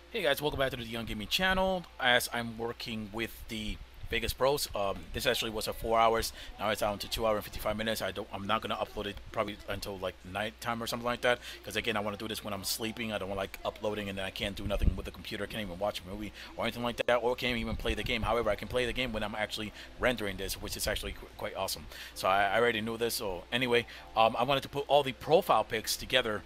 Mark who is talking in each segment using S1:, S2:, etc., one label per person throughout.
S1: Hey guys, welcome back to the Dion Gaming channel. As I'm working with the Vegas Pros, this actually was a 4 hours. Now it's down to 2 hours and 55 minutes. I'm not gonna upload it probably until like nighttime or something like that. Because again, I want to do this when I'm sleeping. I don't want like uploading and then I can't do nothing with the computer. I can't even watch a movie or anything like that, or can't even play the game. However, I can play the game when I'm actually rendering this, which is actually quite awesome. So I already knew this. So anyway, I wanted to put all the profile pics together.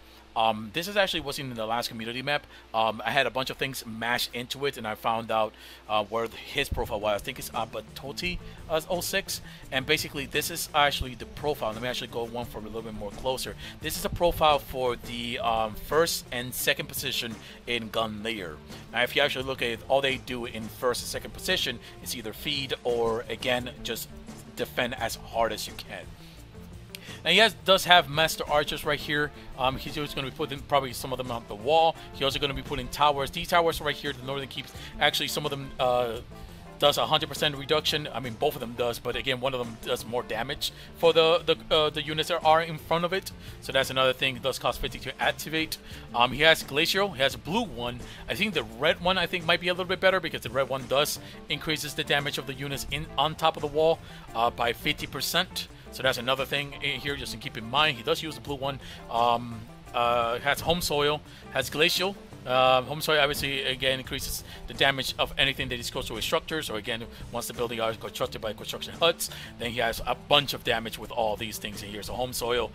S1: This is actually what's in the last community map. I had a bunch of things mashed into it, and I found out where his profile was. I think it's Abatoti 06, and basically this is actually the profile. Let me actually go one for a little bit more closer. This is a profile for the first and second position in GunLyr. Now, if you actually look at it, all they do in first and second position is either feed or, again, just defend as hard as you can. Now he does have master archers right here. He's just going to be putting probably some of them on the wall. He's also going to be putting towers. These towers right here, the northern keeps, actually some of them does 100% reduction. I mean, both of them does, but again, one of them does more damage for the units that are in front of it. So that's another thing. It does cost 50 to activate. He has Glacial. He has a blue one. I think the red one might be a little bit better because the red one does increases the damage of the units on top of the wall by 50%. So that's another thing here just to keep in mind. He does use the blue one. Has Home Soil, has Glacial. Home Soil obviously again increases the damage of anything that is close to his structures, or again once the building are constructed by construction huts, then he has a bunch of damage with all these things in here. So Home Soil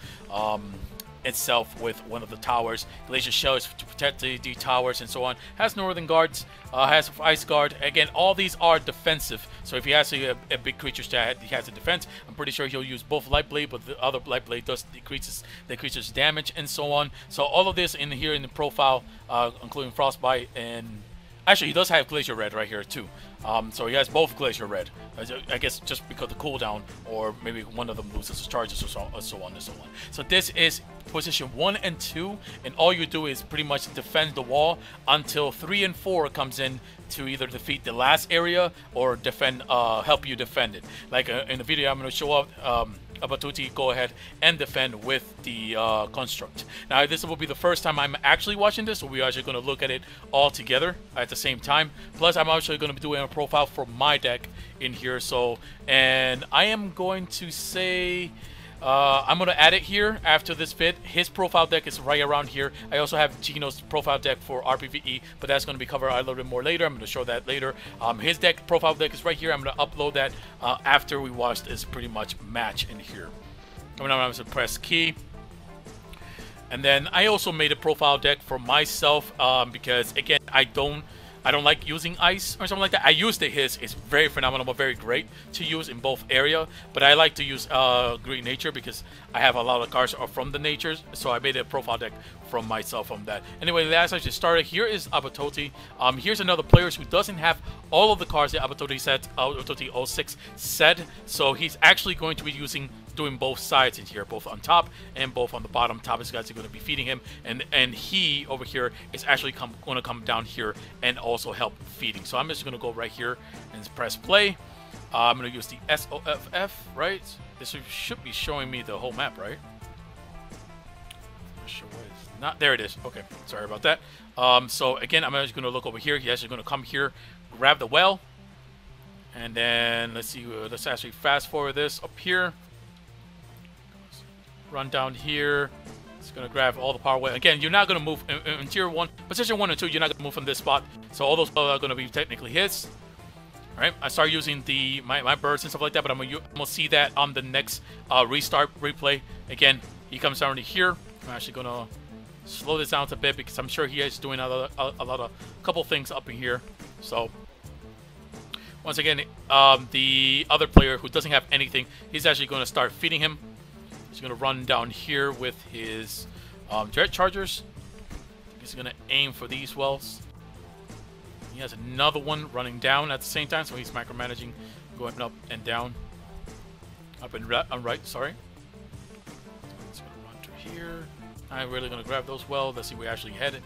S1: itself with one of the towers, Glacier Shell is to protect the towers and so on, has Northern Guards, has Ice Guard. Again, all these are defensive, so if he has a big creature that he has a defense, I'm pretty sure he'll use both Light Blade, but the other Light Blade does decreases the creature's damage and so on. So all of this in here in the profile, including Frostbite, and actually he does have Glacier Red right here too. So he has both Glacier Red. I guess just because the cooldown, or maybe one of them loses its charges, or so on and so on. So this is position 1 and 2, and all you do is pretty much defend the wall until 3 and 4 comes in to either defeat the last area or defend, help you defend it. Like in the video, I'm going to show up. Abatuti, go ahead and defend with the construct. Now this will be the first time I'm actually watching this, so we're actually going to look at it all together at the same time. Plus I'm actually going to be doing a profile for my deck in here. So, and I am going to say I'm going to add it here after this vid. His profile deck is right around here. I also have Gino's profile deck for RPVE, but that's going to be covered a little bit more later. I'm going to show that later. His profile deck is right here. I'm going to upload that after we watch this pretty much match in here. I'm going to press key. And then I also made a profile deck for myself because, again, I don't like using ice or something like that. I used his. It's very phenomenal, very great to use in both area. But I like to use green nature because I have a lot of cards are from the natures. So I made a profile deck from myself from that. Anyway, last I just started. Here is Abatoti. Here's another player who doesn't have all of the cards that Abatoti said, Abatoti 06 said. So he's actually going to be doing both sides in here, both on top and both on the bottom. Top is guys are going to be feeding him, and he over here is actually going to come down here and also help feeding. So I'm just going to go right here and press play. I'm going to use the SOFF, right? This should be showing me the whole map, right? Not sure where it's not. There it is. Okay, sorry about that. So again, I'm just going to look over here. He's actually going to come here, grab the well, and then let's see. Let's actually fast forward this up here. Run down here. It's going to grab all the power away. Again, you're not going to move in tier 1. Position 1 and 2, you're not going to move from this spot. So all those are going to be technically his. Alright, I start using my birds and stuff like that, but I'm going to see that on the next restart replay. Again, he comes down to here. I'm actually going to slow this down a bit because I'm sure he is doing a couple things up in here. So once again, the other player who doesn't have anything, he's actually going to start feeding him. He's going to run down here with his Jet Chargers. He's going to aim for these wells. He has another one running down at the same time, so he's micromanaging, going up and down. Up and right, sorry. He's going to run through here. I'm really going to grab those wells. Let's see where we actually headed.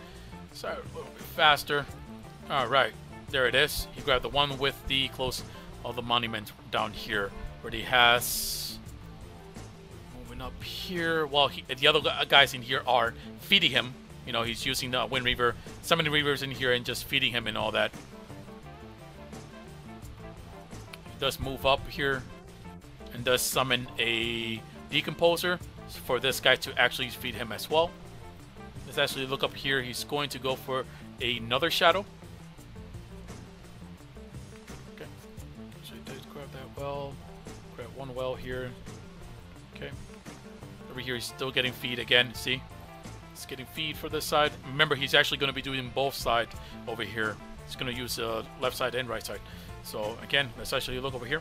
S1: Sorry, a little bit faster. Alright, there it is. He grabbed the one with the close of the monument down here, where he has... up here while the other guys in here are feeding him. You know, he's using the Wind Reaver, summoning Reavers in here and just feeding him and all that. He does move up here and does summon a Decomposer for this guy to actually feed him as well. Let's actually look up here. He's going to go for another Shadow. Okay, so he does grab that well. Grab one well here. Okay. Over here, he's still getting feed again. See? He's getting feed for this side. Remember, he's actually going to be doing both sides over here. He's going to use left side and right side. So, again, let's actually look over here.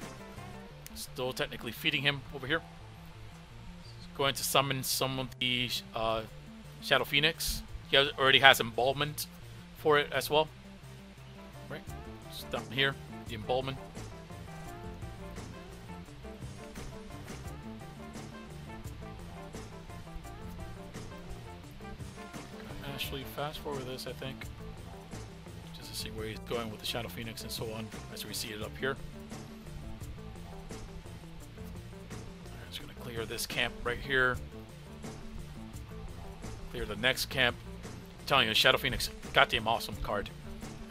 S1: Still technically feeding him over here. He's going to summon some of the Shadow Phoenix. He already has Embalmment for it as well. Right? Just down here, the Embalmment. Actually fast forward this, I think, just to see where he's going with the Shadow Phoenix and so on as we see it up here. I'm just going to clear this camp right here. Clear the next camp. I'm telling you, Shadow Phoenix, goddamn awesome card.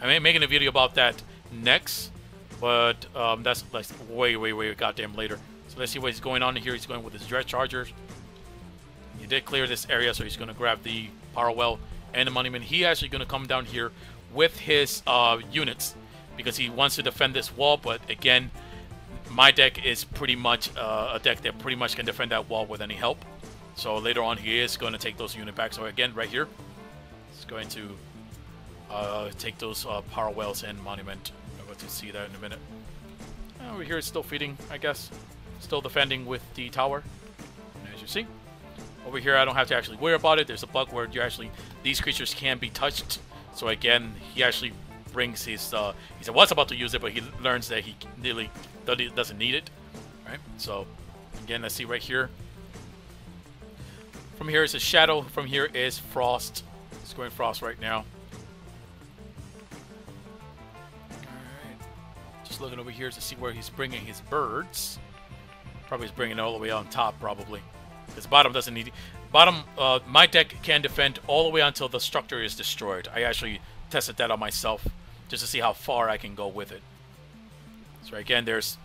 S1: I'm making a video about that next, but that's like way goddamn later. So let's see what he's going on here. He's going with his Dread Chargers. He did clear this area, so he's going to grab the Power Well and the Monument. He actually going to come down here with his units because he wants to defend this wall. But again, my deck is pretty much a deck that pretty much can defend that wall with any help. So later on, he is going to take those units back. So again, right here, he's going to take those Power Wells and Monument. I'm going to see that in a minute. Over here, it's still feeding, I guess. Still defending with the tower, as you see. Over here, I don't have to actually worry about it. There's a bug where you actually, these creatures can be touched. So again, he actually brings his, he was about to use it, but he learns that he really doesn't need it. All right, so again, let's see right here. From here is a Shadow. From here is Frost. He's going Frost right now. Alright, just looking over here to see where he's bringing his birds. Probably he's bringing it all the way on top, probably. Because bottom doesn't need... Bottom, my deck can defend all the way until the structure is destroyed. I actually tested that on myself just to see how far I can go with it. So again, there's...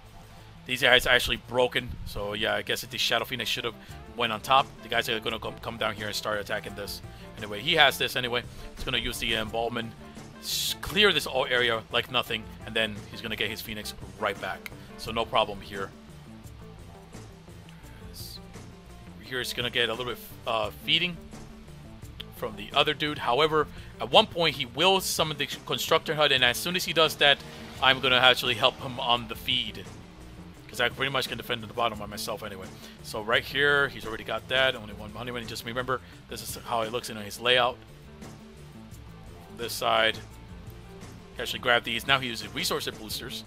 S1: These guys are actually broken. So yeah, I guess the Shadow Phoenix should have went on top. The guys are going to come down here and start attacking this. Anyway, he has this anyway. He's going to use the Embalmment, clear this whole area like nothing, and then he's going to get his Phoenix right back. So no problem here. Here it's going to get a little bit feeding from the other dude. However, at one point he will summon the Constructor Hut, and as soon as he does that, I'm going to actually help him on the feed. Because I pretty much can defend the bottom by myself anyway. So right here, he's already got that. Only one monument. Just remember, this is how it looks in his layout. This side, he actually grab these. Now he uses resource boosters.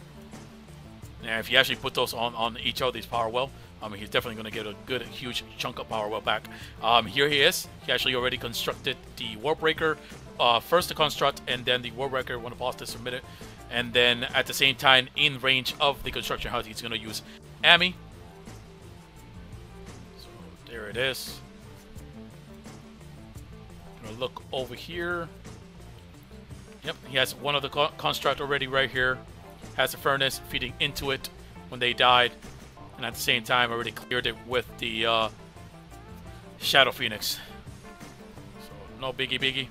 S1: And if you actually put those on each of these Power Well, I mean, he's definitely going to get a good, huge chunk of Power Well back. Here he is. He actually already constructed the Warbreaker. First the Construct, and then the Warbreaker when the boss is submitted. And then at the same time, in range of the Construction Hut, he's going to use Ami. So there it is. Gonna look over here. Yep, he has one of the construct already right here. Has a furnace feeding into it when they died. And at the same time, already cleared it with the Shadow Phoenix. So no biggie.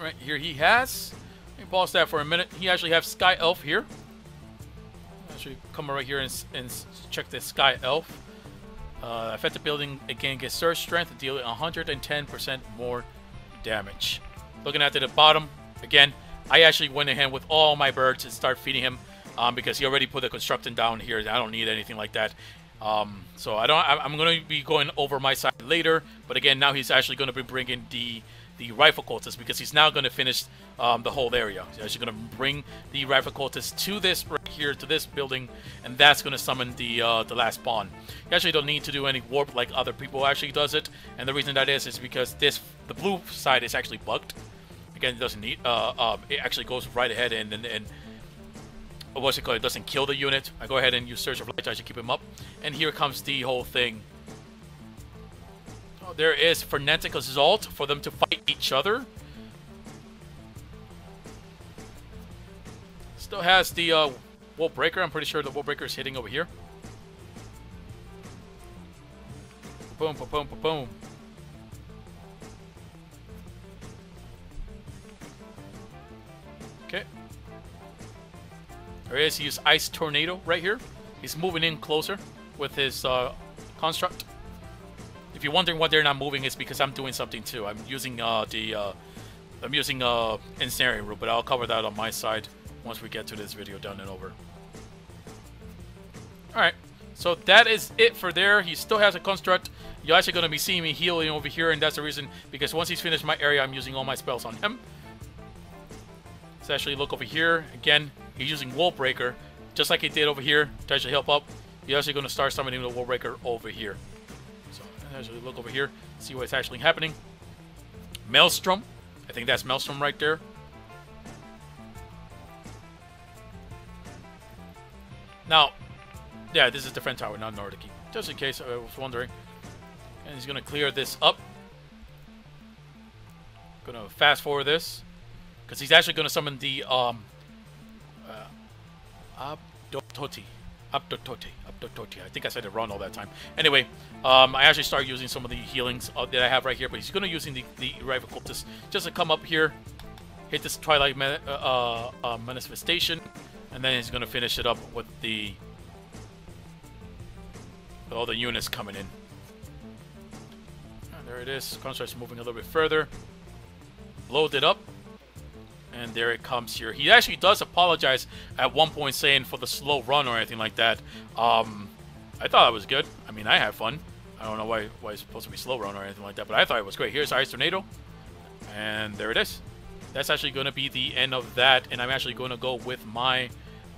S1: Right here he has. Let me pause that for a minute. He actually has Sky Elf here. Actually, come right here and check the Sky Elf. Affected building again gets Surge Strength, deal 110% more damage. Looking at the bottom again, I actually went ahead with all my birds and start feeding him because he already put the constructing down here. I don't need anything like that. So I'm going to be going over my side later, but again, now he's actually going to be bringing the Rifle Cultist because he's now going to finish the whole area. He's actually going to bring the Rifle Cultist to this right here, to this building, and that's going to summon the last spawn. You actually don't need to do any warp like other people actually does it, and the reason that is because the blue side is actually bugged. Again, it doesn't need. It actually goes right ahead and what's it called? It doesn't kill the unit. I go ahead and use Surge of Light to actually keep him up, and here comes the whole thing. There is frenetic assault for them to fight each other. Still has the wall breaker. I'm pretty sure the wall breaker is hitting over here. Boom, boom, boom, boom, boom. Okay. There he is. He used Ice Tornado right here. He's moving in closer with his construct. If you're wondering why they're not moving, it's because I'm doing something too. I'm using ensnaring route, but I'll cover that on my side once we get to this video done and over. All right. So that is it for there. He still has a construct. You're actually going to be seeing me healing over here, and that's the reason, because once he's finished my area, I'm using all my spells on him. Let's actually look over here. Again, he's using Wall Breaker, just like he did over here, to actually help up. You're actually going to start summoning the Wall Breaker over here. So let's actually look over here, see what's actually happening. Maelstrom. I think that's Maelstrom right there. Now, yeah, this is Defense Tower, not Nordic. Just in case I was wondering. And he's going to clear this up. Going to fast forward this. Because he's actually going to summon the Abdototi. I think I said it wrong all that time. Anyway, I actually started using some of the healings that I have right here. But he's going to using the Rival Cultist just to come up here. Hit this Twilight Manifestation. And then he's going to finish it up with the... all the units coming in. And there it is. Construct's moving a little bit further. Load it up. And there it comes here. He actually does apologize at one point, saying for the slow run or anything like that. I thought that was good. I mean, I had fun. I don't know why it's supposed to be slow run or anything like that, but I thought it was great. Here's Ice Tornado. And there it is. That's actually going to be the end of that. And I'm actually going to go with my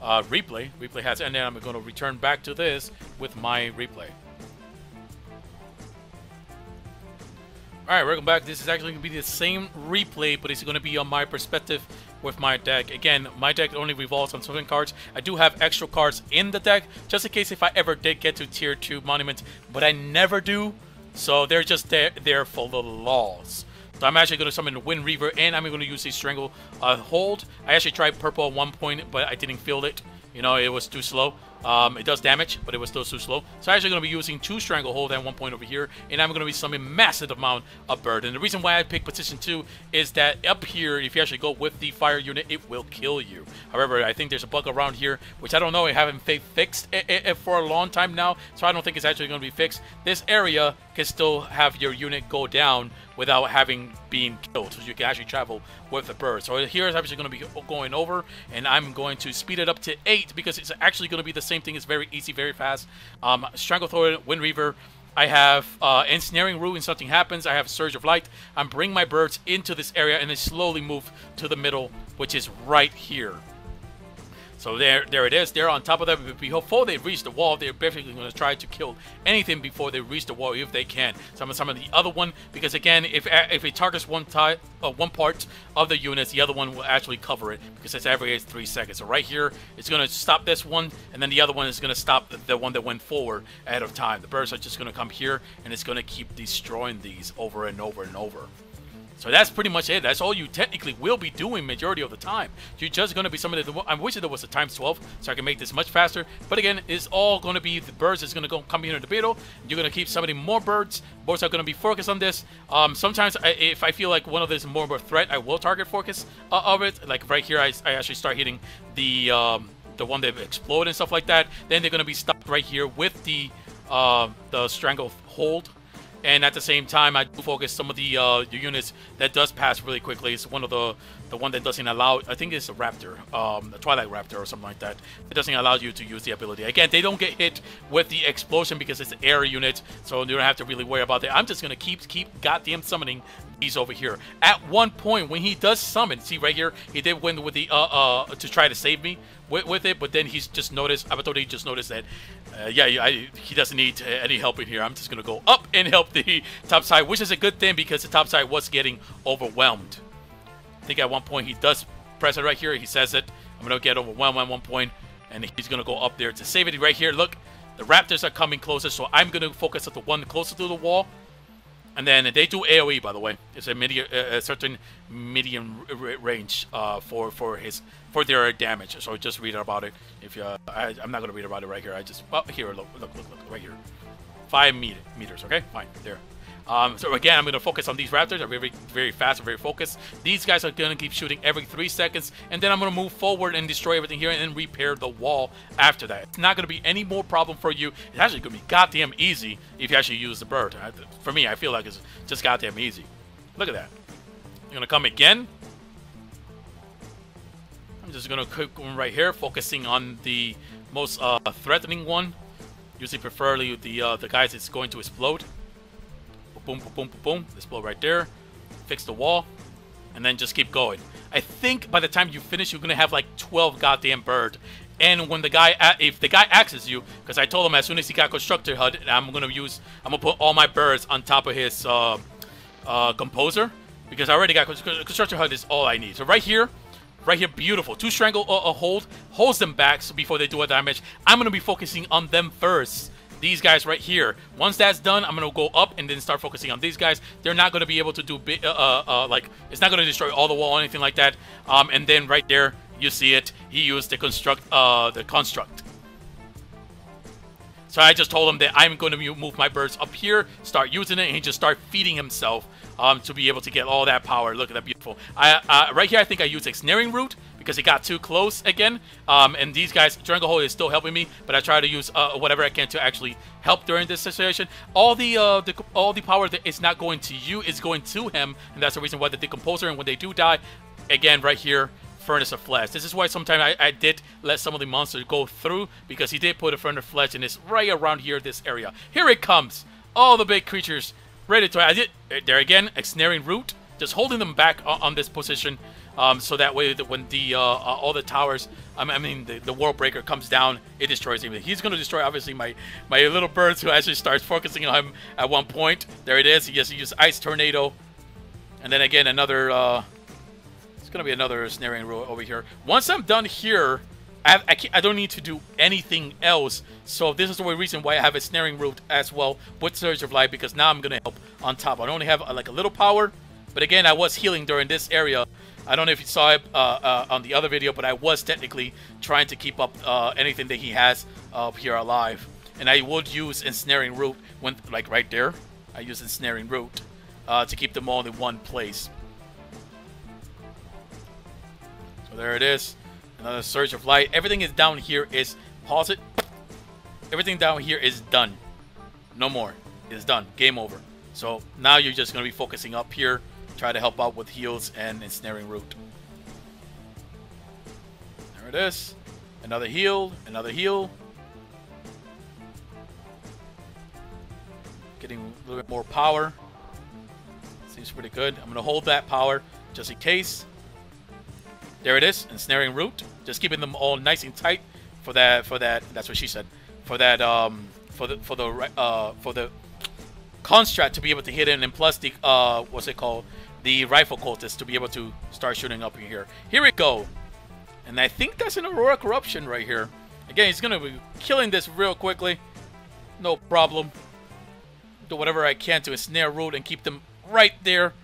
S1: replay. Replay has ended. I'm going to return back to this with my replay. Alright, welcome back. This is actually going to be the same replay, but it's going to be on my perspective with my deck. Again, my deck only revolves on certain cards. I do have extra cards in the deck, just in case if I ever did get to Tier 2 Monument, but I never do. So they're just there for the laws. So I'm actually going to summon the Wind Reaver, and I'm going to use a Strangle Hold. I actually tried purple at one point, but I didn't feel it. You know, it was too slow. It does damage, but it was still too slow. So I'm actually going to be using 2 Stranglehold at one point over here, and I'm going to be summoning massive amount of Bird. And the reason why I picked position 2 is that up here, if you actually go with the fire unit, it will kill you. However, I think there's a bug around here, which I don't know, I haven't fixed it for a long time now, so I don't think it's actually going to be fixed. This area can still have your unit go down without having been killed, so you can actually travel with the bird. So here is actually going to be going over, and I'm going to speed it up to 8 because it's actually going to be the same thing. It's very easy, very fast. Stranglethorn, Wind Reaver. I have Ensnaring Root, and something happens. I have Surge of Light. I'm bringing my birds into this area, and then slowly move to the middle, which is right here. So there it is. They're on top of that. Before they reach the wall, they're basically going to try to kill anything before they reach the wall if they can. So I'm going to summon the other one because, again, if it targets one part of the units, the other one will actually cover it because it's every 3 seconds. So right here, it's going to stop this one, and then the other one is going to stop the one that went forward ahead of time. The birds are just going to come here, and it's going to keep destroying these over and over and over. So that's pretty much it. That's all you technically will be doing majority of the time. You're just going to be summoning the... I wish there was a times 12 so I can make this much faster. But again, it's all going to be the birds is going to come here in the middle. You're going to keep summoning more birds. Birds are going to be focused on this. Sometimes if I feel like one of this is more of a threat, I will target focus of it. Like right here, I actually start hitting the one that explode and stuff like that. Then they're going to be stopped right here with the Stranglehold. And at the same time, I do focus some of the units that does pass really quickly. It's one of the one that doesn't allow. I think it's a Raptor, a Twilight Raptor or something like that. It doesn't allow you to use the ability. Again, they don't get hit with the explosion because it's an air unit, so you don't have to really worry about that. I'm just gonna keep goddamn summoning these over here. At one point, when he does summon, see right here, he did win with the to try to save me with it, but then he's just noticed. Abattoir just noticed that. He doesn't need any help in here. I'm just going to go up and help the top side, which is a good thing because the top side was getting overwhelmed. I think at one point he does press it right here. He says it. I'm going to get overwhelmed at one point, and he's going to go up there to save it right here. Look, the Raptors are coming closer, so I'm going to focus at the one closer to the wall. And then they do AOE, by the way. It's a certain medium range for their damage. So just read about it. If you, I'm not gonna read about it right here. I just here, look, right here, 5 meters. Okay, fine, there. So again, I'm going to focus on these raptors. They're very, very fast and very focused. These guys are going to keep shooting every 3 seconds. And then I'm going to move forward and destroy everything here and then repair the wall after that. It's not going to be any more problem for you. It's actually going to be goddamn easy if you actually use the bird. For me, I feel like it's just goddamn easy. Look at that. You're going to come again. I'm just going to keep going right here, focusing on the most threatening one. Usually preferably the guys that's going to explode. Boom, boom, boom, boom, boom. Explode right there. Fix the wall. And then just keep going. I think by the time you finish, you're going to have like 12 goddamn bird. And when the guy, if the guy axes you, because I told him as soon as he got constructor HUD, I'm going to put all my birds on top of his composer. Because I already got constructor HUD is all I need. So right here, beautiful. 2 strangle holds them back so before they do a damage. I'm going to be focusing on them first. These guys right here. Once that's done, I'm gonna go up and then start focusing on these guys. They're not gonna be able to do like it's not gonna destroy all the wall or anything like that. And then right there, you see it. He used the construct. So I just told him that I'm going to move my birds up here, start using it, and he just start feeding himself to be able to get all that power. Look at that, beautiful. Right here, I think I used Ensnaring Root because he got too close again. And these guys, Stranglehold is still helping me, but I try to use whatever I can to actually help during this situation. All the power that is not going to you is going to him, and that's the reason why the Decomposer, and when they do die, again, right here, Furnace of Flesh. This is why sometimes I did let some of the monsters go through, because he did put a Furnace of Flesh and it's right around here, this area. Here it comes. All the big creatures ready to... I did there again, Ensnaring Root, just holding them back on this position, so that way that when the all the towers, I mean the World Breaker comes down, it destroys him. He's going to destroy obviously my little birds, who actually starts focusing on him at one point. There it is. He just used Ice Tornado, and then again another. It's going to be another Ensnaring Root over here. Once I'm done here, I don't need to do anything else. So this is the reason why I have a Ensnaring Root as well with Surge of Light, because now I'm going to help on top. I only have like a little power, but again, I was healing during this area. I don't know if you saw it on the other video, but I was technically trying to keep up anything that he has up here alive. And I would use Ensnaring Root when, like right there, I use Ensnaring Root to keep them all in one place. So there it is. Another Surge of Light. Everything is down here is... Pause it. Everything down here is done. No more. It's done. Game over. So now you're just going to be focusing up here. Try to help out with heals and Ensnaring Root. There it is. Another heal. Another heal. Getting a little bit more power. Seems pretty good. I'm going to hold that power just in case. There it is, Ensnaring Root. Just keeping them all nice and tight for that. That's what she said. For that. For the construct to be able to hit it, and plus the what's it called? The rifle cultist to be able to start shooting up in here. Here we go. And I think that's an Aurora Corruption right here. Again, he's gonna be killing this real quickly. No problem. Do whatever I can to ensnare Root and keep them right there.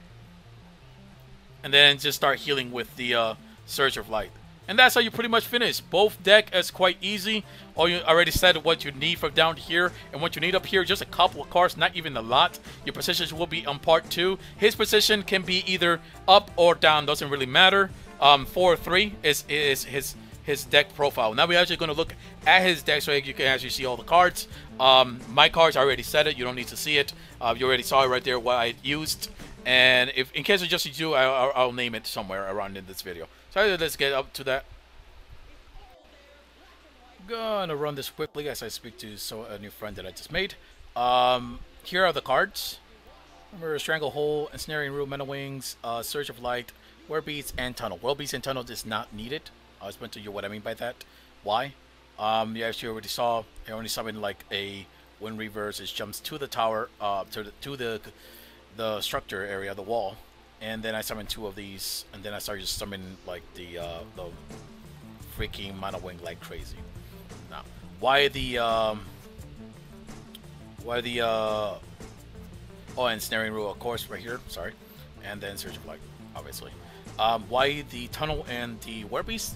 S1: And then just start healing with the Surge of Light. And that's how you pretty much finish. Both deck is quite easy. All you already said what you need from down here and what you need up here. Just a couple of cards, not even a lot. Your positions will be on part 2. His position can be either up or down. Doesn't really matter. 4-3 is his deck profile. Now we're actually going to look at his deck so you can actually see all the cards. My cards, I already said it. You don't need to see it. You already saw it right there what I used. And if in case of just you, I'll name it somewhere around in this video. So let's get up to that. Gonna run this quickly as I speak to a new friend that I just made. Here are the cards. Remember, Stranglehold, Ensnaring Root, Metal Wings, Surge of Light, Werebeats, and Tunnel. Werebeats and Tunnel is not needed. I'll explain to you what I mean by that. Why? You actually already saw. I only summoned like a Wind Reverse. It jumps to the tower, to the structure area, the wall. And then I summoned 2 of these, and then I started just summoning like the freaking Mana Wing like crazy. Now, why the Oh, and snaring rule, of course, right here. Sorry, and then Surge of Light, obviously. Why the tunnel and the Werbeast?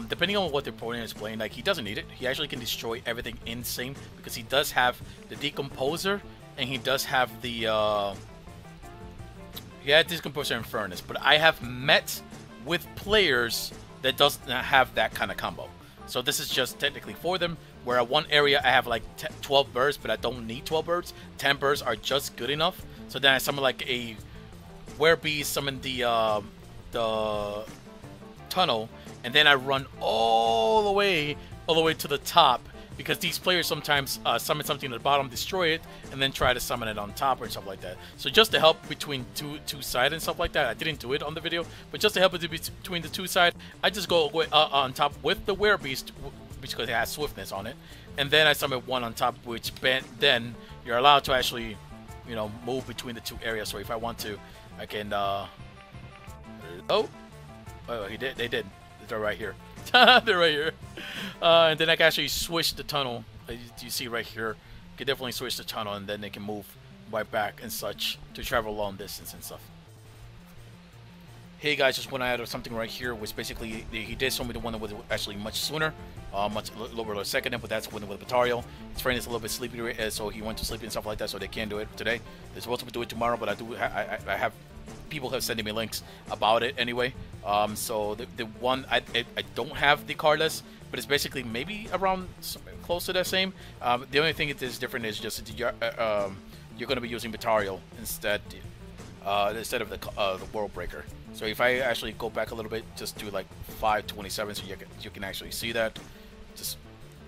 S1: Depending on what the opponent is playing, like he doesn't need it. He actually can destroy everything insane because he does have the Decomposer and he does have the Decomposer and Furnace. But I have met with players that does not have that kind of combo. So this is just technically for them. Where at one area I have like 12 birds, but I don't need 12 birds. 10 birds are just good enough. So then I summon like a Werbeast, summon the tunnel, and then I run all the way to the top, because these players sometimes summon something at the bottom, destroy it, and then try to summon it on top or stuff like that. So just to help between two sides and stuff like that, I didn't do it on the video, but just to help it between the two sides, I just go on top with the Werbeast because it has swiftness on it, and then I summon one on top, which then you're allowed to actually, you know, move between the two areas. So if I want to, I can. Oh, they did. They're right here. They're right here. And then I can actually switch the tunnel. You see right here. You can definitely switch the tunnel, and then they can move right back and such to travel long distance and stuff. Hey guys, just want to add something right here, which basically he did show me the one that was actually much sooner, much lower second, but that's when with Batario. His friend is a little bit sleepy, so he went to sleep and stuff like that, so they can't do it today. They're supposed to do it tomorrow, but I have people have sending me links about it anyway. So the one I don't have the cardless, but it's basically maybe around close to that same. The only thing that is different is just you're going to be using Batario instead of the World Breaker. So if I actually go back a little bit, just do like 527, so you can actually see that. Just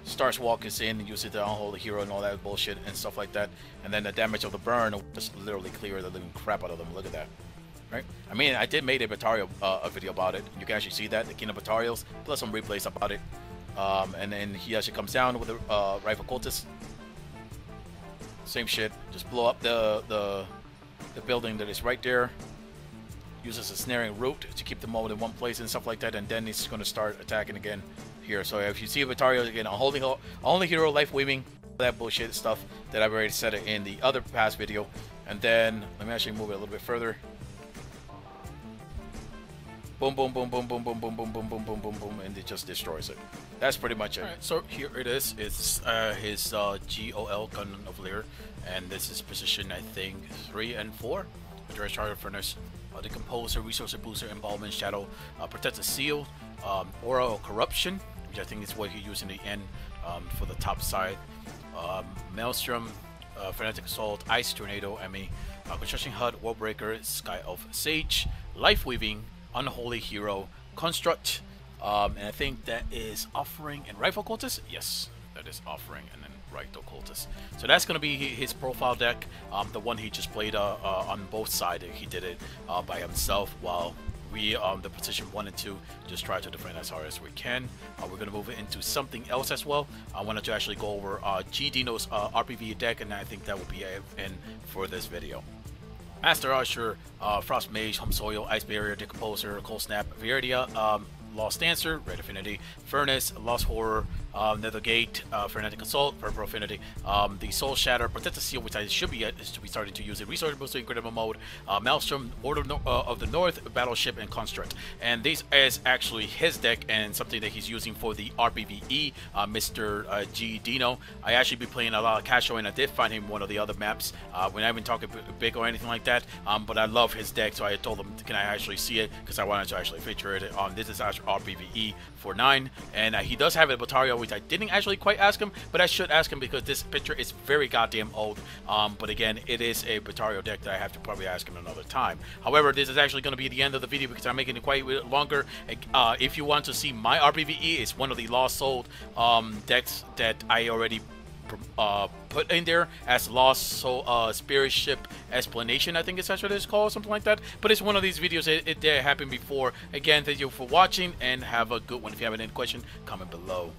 S1: starts walking in and use it to unhold the hero and all that bullshit and stuff like that. And then the damage of the burn will just literally clear the living crap out of them. Look at that. Right? I mean, I did make a Batario a video about it. You can actually see that, the King of Batarios, plus some replays about it. And then he actually comes down with a Rifle Cultist. Same shit. Just blow up the building that is right there. Uses a snaring root to keep them all in one place and stuff like that, and then he's going to start attacking again here. So if you see Batario again, only hero, life weaving, that bullshit stuff that I've already said it in the other past video. And then let me actually move it a little bit further. Boom, boom, boom, boom, boom, boom, boom, boom, boom, boom, boom, boom, boom, and it just destroys it. That's pretty much it. Alright, so here it is. It's his GOL GunLyr, and this is position I think 3 and 4. Address Charter Furnace, Decomposer, Resource Booster, Involvement, Shadow, Protect the Seal, Aura of Corruption, which I think is what you use in the end for the top side. Maelstrom, Frenetic Assault, Ice Tornado, Construction Hut, World Breaker, Sky of Sage, Life Weaving, Unholy Hero, Construct, and I think that is Offering and Rifle Cultist. Yes, that is Offering and then Rifle Cultist. So that's going to be his profile deck, the one he just played on both sides. He did it by himself, while we the position 1 and 2 just try to defend as hard as we can. We're going to move it into something else as well. I wanted to actually go over GDINO's RPVE deck, and I think that will be it for this video. Master Usher, Frost Mage, Home Soil, Ice Barrier, Decomposer, Cold Snap, Viridia, Lost Dancer, Red Affinity, Furnace, Lost Horror, Nether Gate, Frenetic Assault, Purple Affinity, the Soul Shatter, Protect the Seal, which I should be starting to use it, Resource Booster, Incredible Mode, Maelstrom, Order of the North, Battleship, and Construct. And this is actually his deck and something that he's using for the RPVE, Mr. GDINO. I actually be playing a lot of Casho, and I did find him one of the other maps. When I haven't talked big or anything like that, but I love his deck, so I told him, can I actually see it, because I wanted to actually feature it on this is actually RPVE for 9, and he does have a Batario, which I didn't actually quite ask him, but I should ask him because this picture is very goddamn old. But again, it is a Batario deck that I have to probably ask him another time. However, this is actually going to be the end of the video because I'm making it quite a bit longer. If you want to see my RPVE, it's one of the Lost Soul decks that I already put in there as Lost Soul Spirit Ship Explanation, I think it's what it's called, something like that. But it's one of these videos that happened before. Again, thank you for watching and have a good one. If you have any question, comment below.